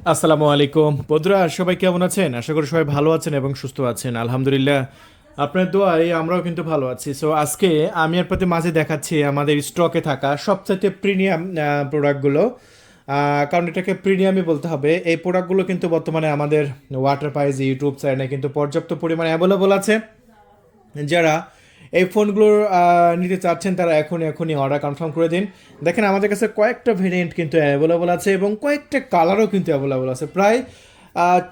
আসসালামু আলাইকুম বন্ধুরা, সবাই কেমন আছেন? আশা করি সবাই ভালো আছেন এবং সুস্থ আছেন। আলহামদুলিল্লাহ, আপনার দোয়ায় আমরাও কিন্তু ভালো আছি। সো আজকে আমি আপনাদের মাঝে দেখাচ্ছি আমাদের স্টকে থাকা সবচাইতে প্রিমিয়াম প্রোডাক্টগুলো। কারণ এটাকে প্রিমিয়ামই বলতে হবে। এই প্রোডাক্টগুলো কিন্তু বর্তমানে আমাদের ওয়াটার পাইজ ইউটিউব চ্যানেলে কিন্তু পর্যাপ্ত পরিমাণে অ্যাভেলেবল আছে। যারা এই ফোনগুলোর নিতে চাচ্ছেন তারা এখনই অর্ডার কনফার্ম করে দিন। দেখেন আমাদের কাছে কয়েকটা ভেরিয়েন্ট কিন্তু অ্যাভেলেবল আছে এবং কয়েকটা কালারও কিন্তু অ্যাভেলেবল আছে। প্রায়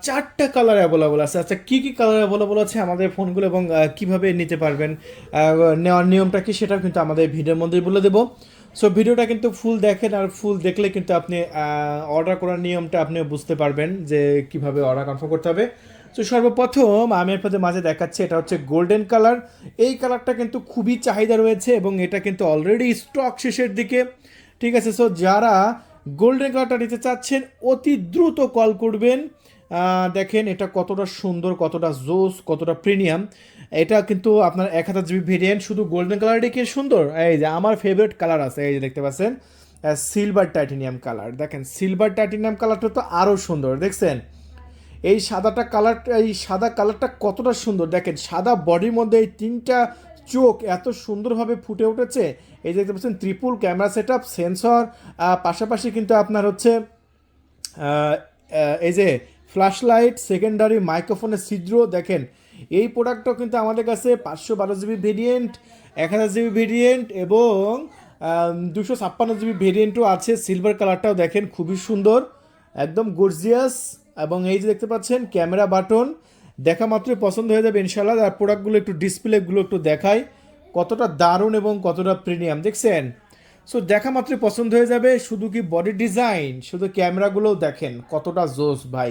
চারটা কালার অ্যাভেলেবল আছে। আচ্ছা, কী কী কালার অ্যাভেলেবল আছে আমাদের ফোনগুলো এবং কীভাবে নিতে পারবেন, নেওয়ার নিয়মটা কি, সেটাও কিন্তু আমাদের ভিডিওর মধ্যেই বলে দেবো। সো ভিডিওটা কিন্তু ফুল দেখেন, আর ফুল দেখলে কিন্তু আপনি অর্ডার করার নিয়মটা আপনি বুঝতে পারবেন যে কিভাবে অর্ডার কনফার্ম করতে হবে। তো সর্বপ্রথম আমি আপনাদের মাঝে দেখাচ্ছি, এটা হচ্ছে গোল্ডেন কালার। এই কালারটা কিন্তু খুবই চাহিদা রয়েছে এবং এটা কিন্তু অলরেডি স্টক শেষের দিকে। ঠিক আছে, সো যারা গোল্ডেন কালারটা নিতে চাচ্ছেন অতি দ্রুত কল করবেন। দেখেন এটা কতটা সুন্দর, কতটা জোস, কতটা প্রিমিয়াম। এটা কিন্তু আপনার 1000 জিবি ভেরিয়েন্ট। শুধু গোল্ডেন কালারটাই কি সুন্দর! এই যে আমার ফেভারিট কালার আছে, এই যে দেখতে পাচ্ছেন সিলভার টাইটেনিয়াম কালার। দেখেন সিলভার টাইটেনিয়াম কালারটা তো আরও সুন্দর, দেখছেন? এই সাদা কালারটা কতটা সুন্দর! দেখেন সাদা বডির মধ্যে এই তিনটা চোখ এত সুন্দরভাবে ফুটে উঠেছে। এই যে দেখতে পাচ্ছেন triple camera set up, sensor, পাশাপাশি কিন্তু আপনার হচ্ছে এই যে ফ্ল্যাশ লাইট, সেকেন্ডারি মাইক্রোফোনের ছিদ্র। দেখেন এই প্রোডাক্টটাও কিন্তু আমাদের কাছে 512 জিবি ভেরিয়েন্ট, 1000 জিবি ভেরিয়েন্ট এবং 256 জিবি ভেরিয়েন্টও আছে। সিলভার কালারটাও দেখেন খুবই সুন্দর, একদম গর্জিয়াস। এবং এই যে দেখতে পাচ্ছেন ক্যামেরা বাটন, দেখা মাত্রই পছন্দ হয়ে যাবে ইনশাল্লাহ। আর প্রোডাক্টগুলো একটু ডিসপ্লেগুলো একটু দেখাই, কতটা দারুণ এবং কতটা প্রিমিয়াম, দেখছেন? সো দেখা মাত্রই পছন্দ হয়ে যাবে। শুধু কি বডি ডিজাইন, শুধু ক্যামেরাগুলোও দেখেন কতটা জোস ভাই।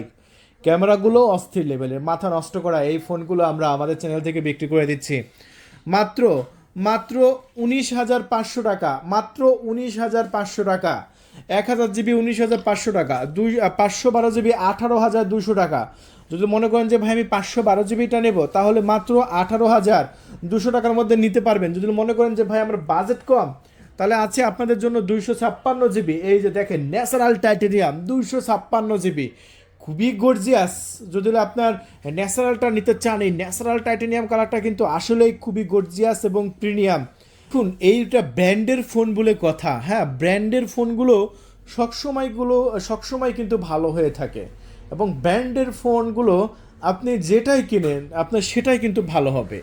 ক্যামেরাগুলো অস্থির লেভেলের, মাথা নষ্ট করা এই ফোনগুলো আমরা আমাদের চ্যানেল থেকে বিক্রি করে দিচ্ছি মাত্র মাত্র 19,500 টাকা। মাত্র 19,500 টাকা। 1000 জিবি 19,500 টাকা। 512 জিবি 18,200 টাকা। যদি মনে করেন যে ভাই আমি 512 জিবিটা নেব, তাহলে মাত্র 18,200 টাকার মধ্যে নিতে পারবেন। যদি মনে করেন যে ভাই আমার বাজেট কম, তাহলে আছে আপনাদের জন্য 256 জিবি। এই যে দেখেন ন্যাচারাল টাইটেনিয়াম 256 জিবি, খুবই গর্জিয়াস। যদি আপনার ন্যাচারালটা নিতে চান, এই ন্যাচারাল টাইটেনিয়াম কালারটা কিন্তু আসলেই খুবই গর্জিয়াস এবং প্রিমিয়াম। দেখুন এইটা ব্র্যান্ডের ফোন বলে কথা। হ্যাঁ, ব্র্যান্ডের ফোনগুলো সবসময় কিন্তু ভালো হয়ে থাকে এবং ব্র্যান্ডের ফোনগুলো আপনি যেটাই কিনেন আপনার সেটাই কিন্তু ভালো হবে।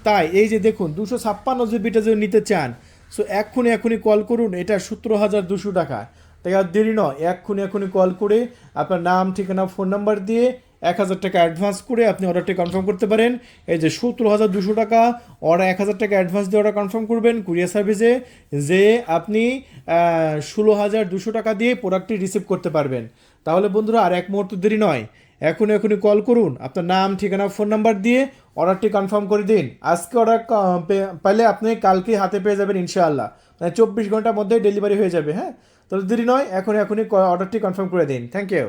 তাই এই যে দেখুন 256 জিবিটা যদি নিতে চান, সো এক্ষুনি কল করুন। এটা 17,200 টাকা। তাই আর দেরি নয়, এক্ষুনি কল করে আপনার নাম, ঠিকানা, ফোন নাম্বার দিয়ে 1,000 টাকা অ্যাডভান্স করে আপনি অর্ডারটি কনফার্ম করতে পারেন। এই যে 17,200 টাকা অর্ডার, 1,000 টাকা অ্যাডভান্স দিয়ে অর্ডার কনফার্ম করবেন কুরিয়ার সার্ভিসে, যে আপনি 16,200 টাকা দিয়ে প্রোডাক্টটি রিসিভ করতে পারবেন। তাহলে বন্ধুরা আর এক মুহূর্ত দেরি নয়, এখনই কল করুন, আপনার নাম, ঠিকানা, ফোন নাম্বার দিয়ে অর্ডারটি কনফার্ম করে দিন। আজকে অর্ডার পেলে আপনি কালকে হাতে পেয়ে যাবেন ইনশাআল্লাহ। মানে 24 ঘন্টার মধ্যেই ডেলিভারি হয়ে যাবে। হ্যাঁ, তাহলে দেরি নয়, এখনই অর্ডারটি কনফার্ম করে দিন। Thank you.